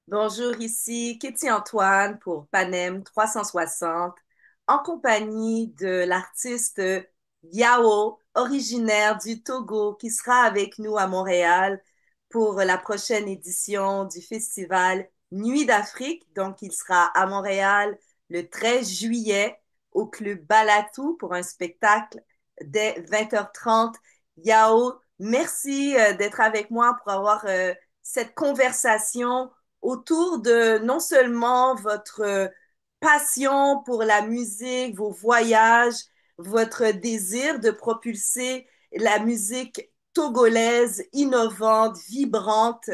Bonjour, ici Katie Antoine pour Panem 360 en compagnie de l'artiste Yao, originaire du Togo, qui sera avec nous à Montréal pour la prochaine édition du festival Nuit d'Afrique. Donc, il sera à Montréal le 13 juillet au Club Balatou pour un spectacle dès 20h30. Yao, merci d'être avec moi pour avoir cette conversation autour de non seulement votre passion pour la musique, vos voyages, votre désir de propulser la musique togolaise, innovante, vibrante,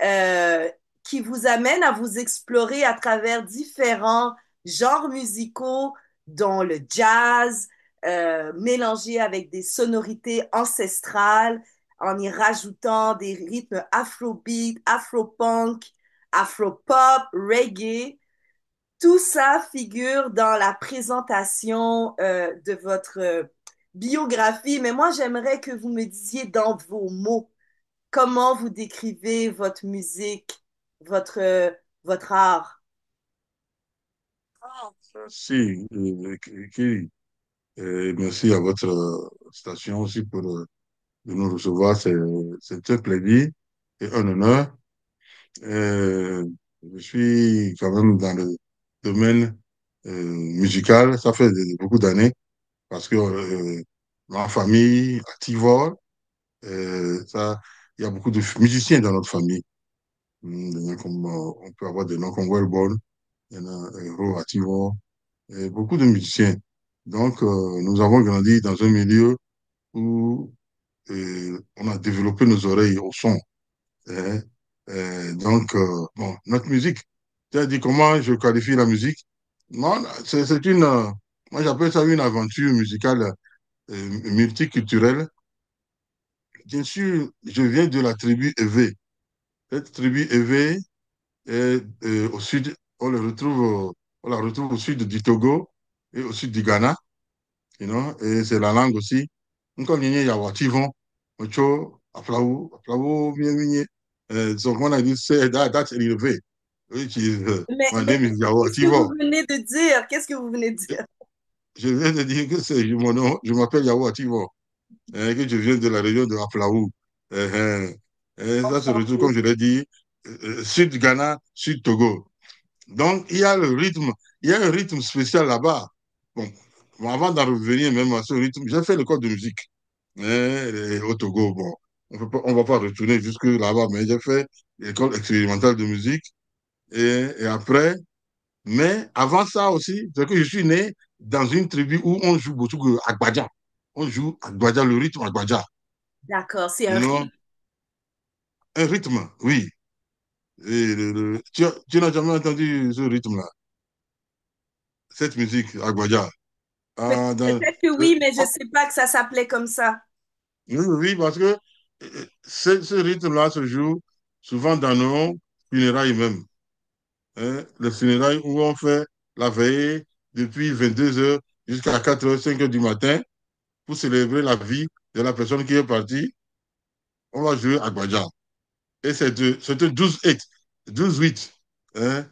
euh, qui vous amène à vous explorer à travers différents genres musicaux, dont le jazz, mélangé avec des sonorités ancestrales, en y rajoutant des rythmes afrobeat, afropunk, afropop, reggae. Tout ça figure dans la présentation de votre biographie, mais moi j'aimerais que vous me disiez dans vos mots comment vous décrivez votre musique, votre, votre art. Si, merci à votre station aussi pour de nous recevoir. C'est un plaisir et un honneur. Euh, je suis quand même dans le domaine musical. Ça fait beaucoup d'années parce que ma famille, à Tivor, ça, il y a beaucoup de musiciens dans notre famille. Des noms comme, on peut avoir des noms comme Wellborn, il y en a Hero à Tivor, et beaucoup de musiciens. Donc, nous avons grandi dans un milieu où on a développé nos oreilles au son. Hein. Donc, bon, notre musique, tu as dit comment je qualifie la musique? Non, c'est une, moi j'appelle ça une aventure musicale multiculturelle. Bien sûr, je viens de la tribu Evé. Cette tribu Evé est au sud, on la retrouve au sud du Togo et au sud du Ghana. Et c'est la langue aussi. Encore il y a Wativon, Ocho, Aflaou, Mienye. So when I do say that, that's élevé, which is, my Mais name is qu'est-ce que vous Yawativon. venez de dire? Qu'est-ce que vous venez de dire? Je viens de dire que c'est mon nom, je m'appelle Yawativon, que je viens de la région de Aflaou. Ça se retrouve, Enchanté. comme je l'ai dit, sud Ghana, sud Togo. Donc, il y a un rythme spécial là-bas. Bon, avant d'en revenir même à ce rythme, j'ai fait l'école de musique au Togo. Bon, on va pas retourner jusque là-bas, mais j'ai fait l'école expérimentale de musique. Et après, mais avant ça aussi, c'est que je suis né dans une tribu où on joue beaucoup Agbadja. On joue Agbadja, le rythme Agbadja. D'accord, c'est un You know, rythme. un rythme, oui. Tu n'as jamais entendu ce rythme-là, cette musique Agbadja. Ah, Peut-être que oui, mais je ne sais pas que ça s'appelait comme ça. oui, oui, parce que ce rythme-là se joue souvent dans nos funérailles même. Hein. Les funérailles où on fait la veillée depuis 22 heures jusqu'à 4 heures, 5 heures du matin pour célébrer la vie de la personne qui est partie. On va jouer à Gbaja. Et c'est 12-8. 12-8. Hein.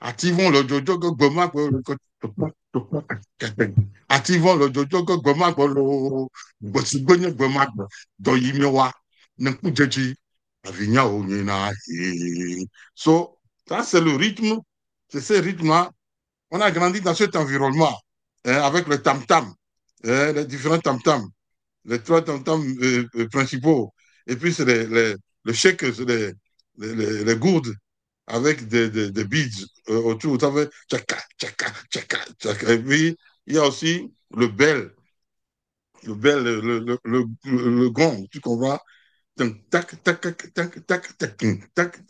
Activons le jojo goma activons le jojo goma lo bosigonye goma do yimiwa n'kujeji avinya onyena. So ça c'est le rythme, c'est ce rythme-là. On a grandi dans cet environnement avec le tam-tam, les différents tam-tam, les trois tam-tam principaux. Et puis c'est le shake, c'est les gourdes avec des beads autour. Vous savez, tchaka, tchaka, tchaka, tchaka. Et puis, il y a aussi le bel, le gong, tu comprends? Tac, tac, tac, tac, tac, tac, tac, tac.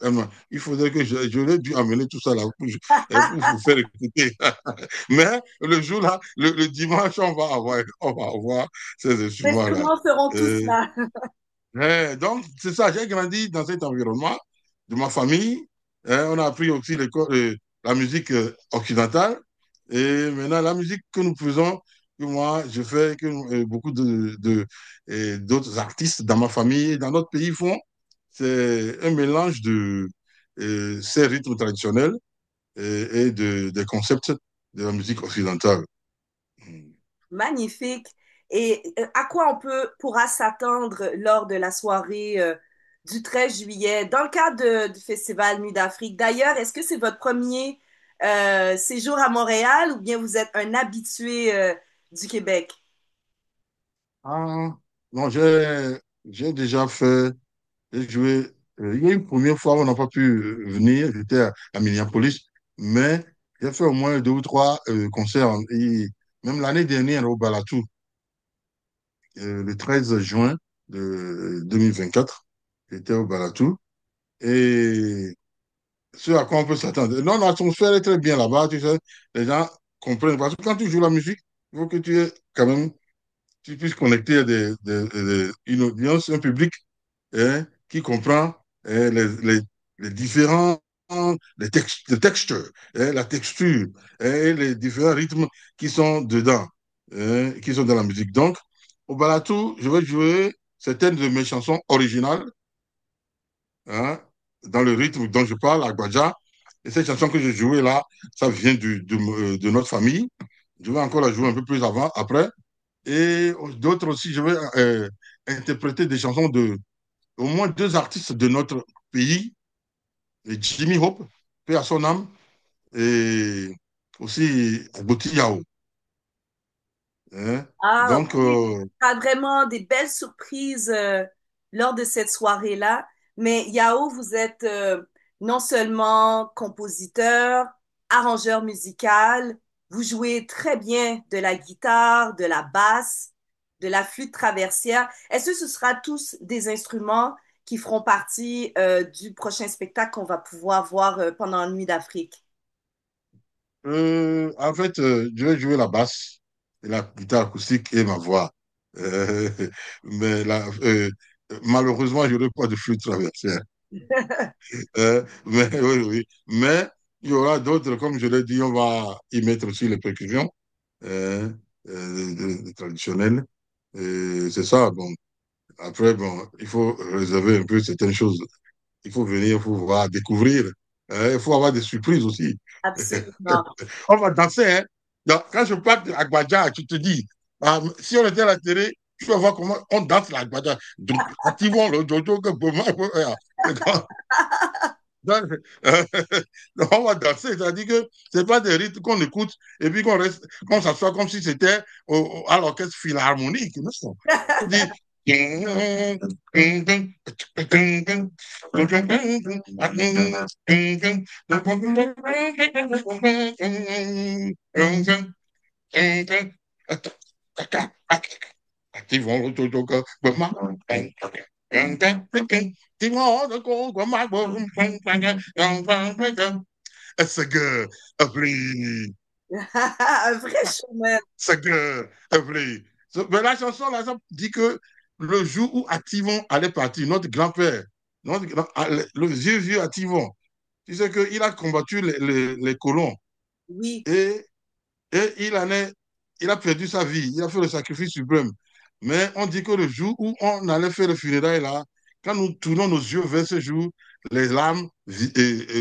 Il faudrait que j'aurais dû amener tout ça là pour vous faire écouter. Mais le jour là, le dimanche, on va avoir ces Les instruments-là. instruments feront tout Euh, cela. donc, c'est ça, j'ai grandi dans cet environnement de ma famille. On a appris aussi la musique occidentale. Et maintenant, la musique que nous faisons, que moi, je fais que, beaucoup et d'autres artistes dans ma famille et dans notre pays font. C'est un mélange de ces rythmes traditionnels des concepts de la musique occidentale. Magnifique. Et à quoi pourra s'attendre lors de la soirée du 13 juillet dans le cadre du Festival Nuit d'Afrique? D'ailleurs, est-ce que c'est votre premier séjour à Montréal ou bien vous êtes un habitué du Québec? Ah, non, j'ai déjà fait, j'ai joué, il y a une première fois où on n'a pas pu venir, j'étais à Minneapolis, mais j'ai fait au moins deux ou trois concerts, et même l'année dernière au Balatou, le 13 juin de 2024, j'étais au Balatou, et ce à quoi on peut s'attendre. Non, l'atmosphère est très bien là-bas, tu sais, les gens comprennent, parce que quand tu joues la musique, il faut que tu aies quand même, tu puisses connecter une audience, un public hein, qui comprend hein, les différents les textures, hein, la texture hein, et les différents rythmes qui sont dedans, hein, qui sont dans la musique. Donc, au Balatou, je vais jouer certaines de mes chansons originales hein, dans le rythme dont je parle, à Gbaja. Et cette chanson que j'ai jouée là, ça vient de notre famille. Je vais encore la jouer un peu plus avant, après. Et d'autres aussi, je vais interpréter des chansons de au moins deux artistes de notre pays, et Jimmy Hope, paix à son âme, et aussi Boti Yao. Hein. Ah Donc, oui, il y aura vraiment des belles surprises lors de cette soirée-là. Mais Yao, vous êtes non seulement compositeur, arrangeur musical, vous jouez très bien de la guitare, de la basse, de la flûte traversière. Est-ce que ce sera tous des instruments qui feront partie du prochain spectacle qu'on va pouvoir voir pendant la Nuit d'Afrique? en fait, je vais jouer la basse, et la guitare acoustique et ma voix. Euh, mais malheureusement, je n'aurai pas de flûte traversière. Mais oui, oui. Mais il y aura d'autres, comme je l'ai dit, on va y mettre aussi les percussions euh, traditionnelles. Et c'est ça. Bon. Après, bon, il faut réserver un peu certaines choses. Il faut venir, il faut voir, découvrir. Il faut avoir des surprises aussi. Absolument. On va danser, hein. Donc, quand je parle de l'Agbaja, tu te dis, ah, si on était à la télé, tu vas voir comment on danse l'Agbaja. Donc, activons le Jojo que donc, euh, on va danser, c'est-à-dire que ce n'est pas des rythmes qu'on écoute et puis qu'on s'assoit comme si c'était à l'orchestre philharmonique. Non? On dit, it's a good, ugly. Un vrai showman. C'est que, mais la chanson, là, ça dit que le jour où Activon allait partir, notre grand-père, le vieux Activon, tu sais qu'il a combattu les colons Oui. et, et il a perdu sa vie, il a fait le sacrifice suprême. Mais on dit que le jour où on allait faire le funérail là, quand nous tournons nos yeux vers ce jour, les larmes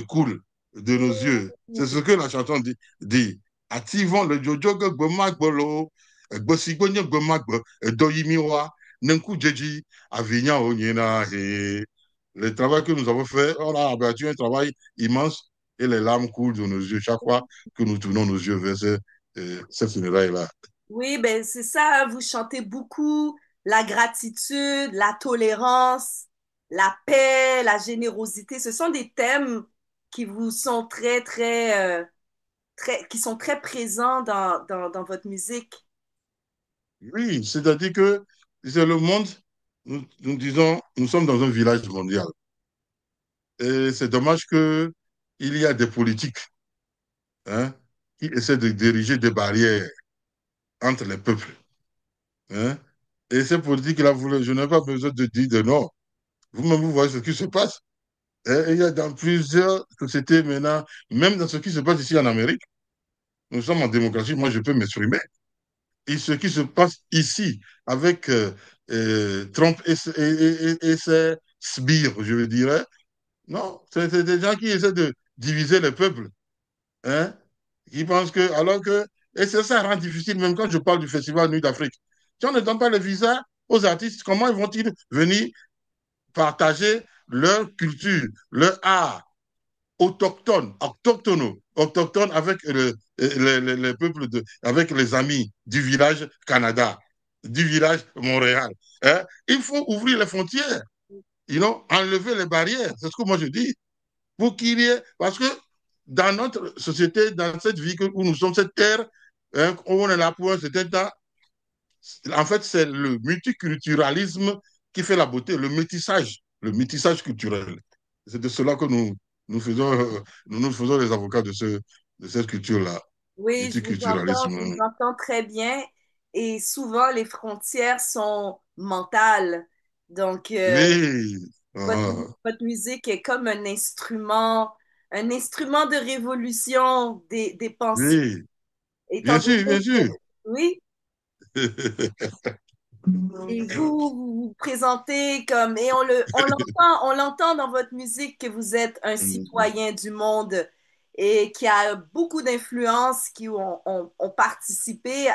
coulent de nos yeux. C'est ce que la chanson dit. Activons le jojo que gbemagbolo, gbosigonye gbemagbe, doyimiwa, nenku jeji, avignon onyena. Et le travail que nous avons fait, on a abattu un travail immense et les larmes coulent de nos yeux chaque fois que nous tournons nos yeux vers ces funérailles-là. Oui, ben c'est ça, hein, vous chantez beaucoup la gratitude, la tolérance, la paix, la générosité. Ce sont des thèmes qui vous sont qui sont très présents dans votre musique. Oui, c'est-à-dire que c'est le monde, nous disons, nous sommes dans un village mondial. Et c'est dommage qu'il y a des politiques hein, qui essaient de diriger des barrières entre les peuples. Hein. Et ces politiques-là, je n'ai pas besoin de dire de non. Vous-même, vous voyez ce qui se passe. Et il y a dans plusieurs sociétés maintenant, même dans ce qui se passe ici en Amérique, nous sommes en démocratie, moi je peux m'exprimer. Et ce qui se passe ici avec Trump et ses sbires, je dirais. Non, c'est des gens qui essaient de diviser le peuple, hein, qui pensent que, alors que, et ça rend difficile, même quand je parle du Festival Nuit d'Afrique. Si on ne donne pas le visa aux artistes, comment vont-ils venir partager leur culture, leur art autochtone avec le peuple, avec les amis du village Canada, du village Montréal. Hein? Il faut ouvrir les frontières, enlever les barrières. C'est ce que moi je dis. Pour qu'il y ait, parce que dans notre société, dans cette vie où nous sommes, cette terre, hein, où on est là pour un certain temps, en fait, c'est le multiculturalisme qui fait la beauté, le métissage culturel. C'est de cela que nous faisons les avocats de cette culture-là, Oui, je multiculturalisme. vous entends très bien. Et souvent, les frontières sont mentales. Donc, Oui, votre, ah, votre musique est comme un instrument de révolution des pensées. oui, Étant bien sûr, donné bien que, sûr. oui, et vous vous présentez comme, et on l'entend dans votre musique que vous êtes un citoyen du monde et qui a beaucoup d'influences qui ont participé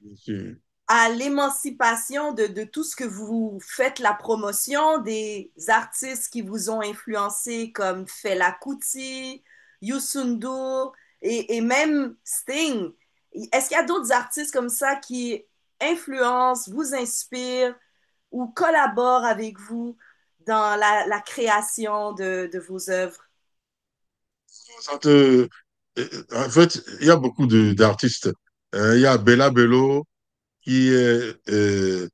Bien sûr. à l'émancipation de tout ce que vous faites, la promotion des artistes qui vous ont influencé comme Fela Kuti, Youssou N'Dour et même Sting. Est-ce qu'il y a d'autres artistes comme ça qui influencent, vous inspirent ou collaborent avec vous dans la création de vos œuvres? En fait, il y a beaucoup d'artistes. Il y a Bella Bello qui est, elle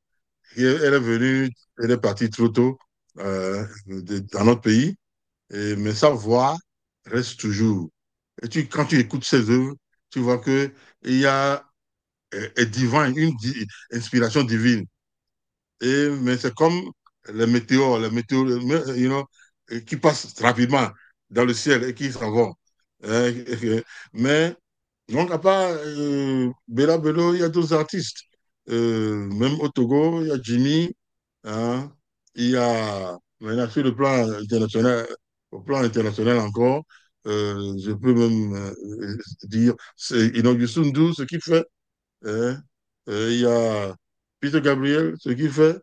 est venue, elle est partie trop tôt dans notre pays, mais sa voix reste toujours. Et quand tu écoutes ses œuvres, tu vois que il y a inspiration divine. Mais c'est comme les météores, qui passent rapidement dans le ciel et qui s'en vont. Mais, donc, à part Bella Bello, il y a d'autres artistes. Même au Togo, il y a Jimmy, hein, il y a, maintenant, sur le plan international, au plan international encore, je peux même dire, c'est Youssou N'Dour, ce qu'il fait. Hein. Il y a Peter Gabriel, ce qu'il fait.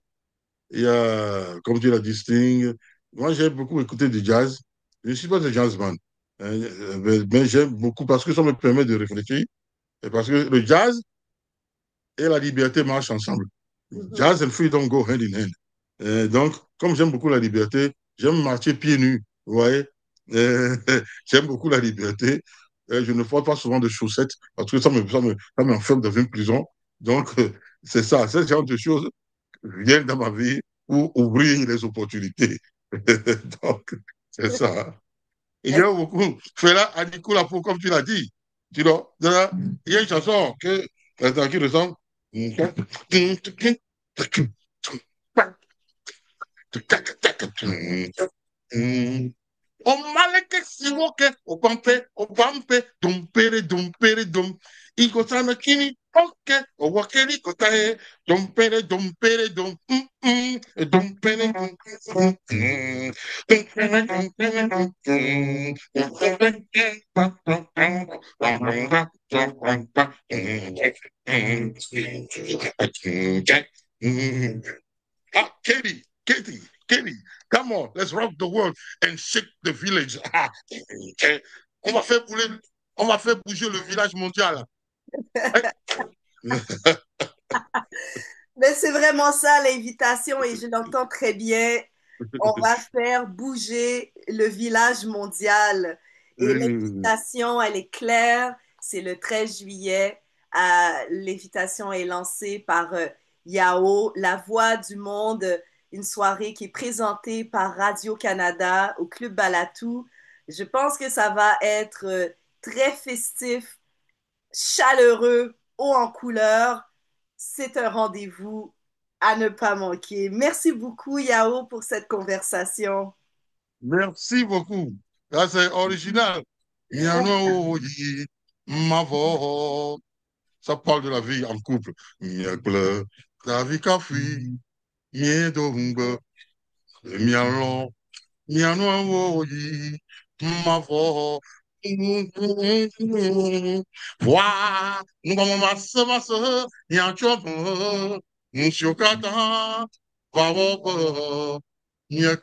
Il y a, comme tu l'as dit, Sting. Moi, j'ai beaucoup écouté du jazz. Je ne suis pas un jazzman, hein, mais j'aime beaucoup parce que ça me permet de réfléchir. Et parce que le jazz et la liberté marchent ensemble. Mhm. Jazz and freedom go hand in hand. Donc, comme j'aime beaucoup la liberté, j'aime marcher pieds nus. Vous voyez. Euh, J'aime beaucoup la liberté. Je ne porte pas souvent de chaussettes parce que ça m'enferme dans une prison. Donc, c'est ça. Ce genre de choses viennent dans ma vie pour ouvrir les opportunités. Donc, c'est ça. Et Est-ce j'aime beaucoup Fela Anikula, comme tu l'as dit. Tu vois, il y a une chanson qui ressemble. O male que si woke, o pampe, dumpere, dum. Iko sana kini, oke, o wakeri kotae, dumpere, dum, dumpere, Ah, Katie, come on, let's rock the world and shake the village. On va faire bouger, on va faire bouger le village mondial. Mais c'est vraiment ça l'invitation et je l'entends très bien. On va faire bouger le village mondial. Et l'invitation, elle est claire. C'est le 13 juillet. L'invitation est lancée par Yao, La Voix du Monde, une soirée qui est présentée par Radio-Canada au Club Balatou. Je pense que ça va être très festif, chaleureux, haut en couleur. C'est un rendez-vous à ne pas manquer. Merci beaucoup, Yao, pour cette conversation. Merci beaucoup. Là, c'est original. Miano, ma voix. Ça parle de la vie en couple. Miel la vie qu'a fui, yé dombe, mialon, miano woyi, ma vo, wa, nous comme masse, yan chop, monsieur kata, va wo, mieux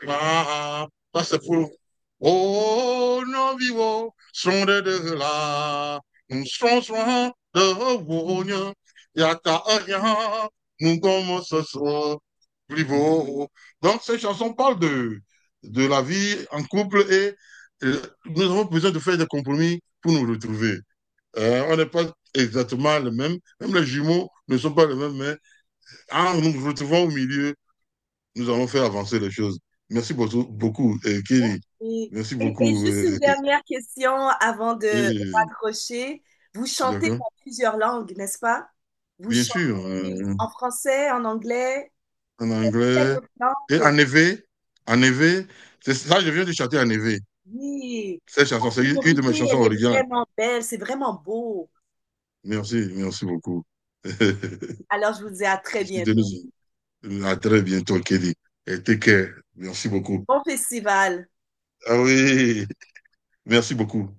ça c'est pour, oh, nos vivons, sont de là, nous sommes de Bourgogne, y'a rien, nous commençons ce plus beau. Donc, ces chansons parlent de la vie en couple et nous avons besoin de faire des compromis pour nous retrouver. On n'est pas exactement les mêmes, même les jumeaux ne sont pas les mêmes, mais en nous retrouvant au milieu, nous allons faire avancer les choses. Merci beaucoup, beaucoup Kelly. Et, Merci et beaucoup. juste une dernière question avant de Et- raccrocher. Vous chantez D'accord. en plusieurs langues, n'est-ce pas? Vous Bien sûr, chantez en français, en anglais, en quelle anglais. autre Et langue? en évé, c'est ça, je viens de chanter en évé. Oui, Cette chanson, c'est votre une de mes sonorité, chansons elle est originales. vraiment belle, c'est vraiment beau. Merci, merci beaucoup. Alors, je vous dis à très Merci de bientôt. nous. À très bientôt, Kelly. Et take care. Merci beaucoup. Bon festival. Ah oui, merci beaucoup.